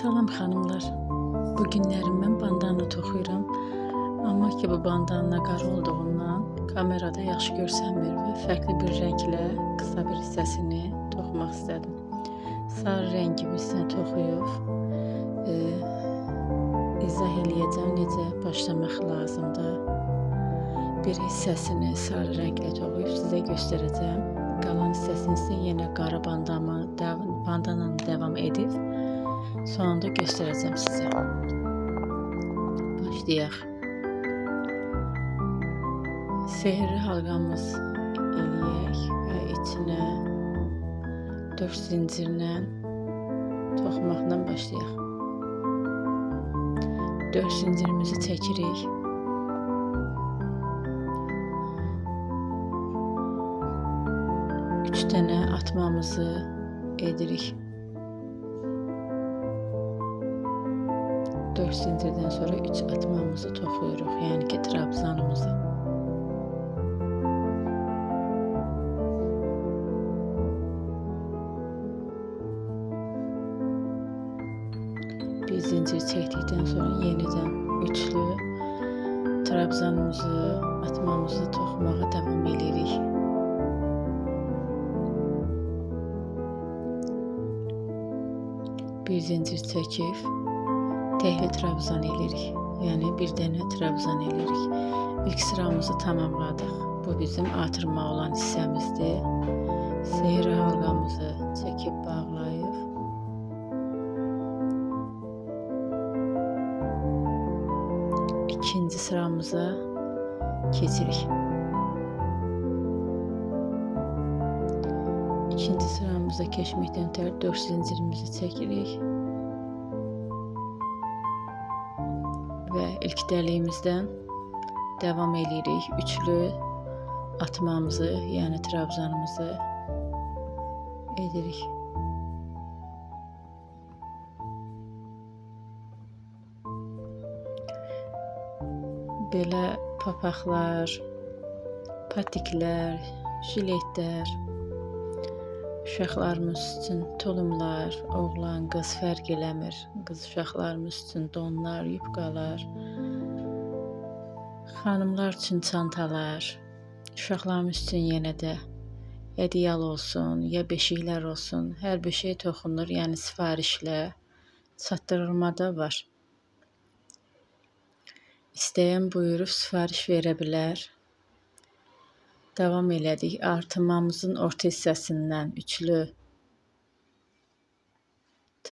Salam xanımlar. Bu günlərim mən bandana toxuyuram. Amma ki bu bandana qara olduğundan kamerada yaxşı görsənmir və fərqli bir rənglə qısa bir hissəsini toxumaq istədim. Sarı rəngi bir hissəni toxuyub izah eləyəcəm necə başlamaq lazımdır. Bir hissəsini sarı rənglə toxuyub sizə göstərəcəm. Qalan hissəsini isə yenə qara bandananı davam edib sonunda göstərəcəm sizə. Başlayaq. Sehirli halqamız eləyək və içinə 4 zincirlə toxumaqla başlayaq. 4 zincirimizi çəkirik. 3 dənə atmamızı edirik. 4 zincirdən sonra 3 atmamızı toxuyuruq, yəni ki trabzanımızı. Bir zincir çəkdikdən sonra yenidən üçlü trabzanımızı, atmamızı toxumağa davam edirik. Bir zincir çəkib təkli trabzan eləyirik. Yəni bir dənə trabzan eləyirik. İlk sıramızı tamamladıq. Bu bizim artırma olan hissəmizdir. Sehirli halqamızı çəkib bağlayıb ikinci sıramıza keçirik. İkinci sıramıza keçməkdən ötürü 4 zincirimizi çəkirik və ilk dəliyimizdən davam edirik. Üçlü atmamızı, yəni trabzanımızı edirik. Belə papaqlar, patiklər, jiletlər, uşaqlarımız üçün tulumlar, oğlan, qız fərq eləmir. Qız uşaqlarımız üçün donlar, yubqalar, xanımlar üçün çantalar, uşaqlarımız üçün yenə də hədiyyəl olsun, ya beşiklər olsun, hər bir şey toxunur, yəni sifarişlə çatdırılmada var. İstəyən buyurub sifariş verə bilər. Davam elədik. Artırmamızın orta hissəsindən üçlü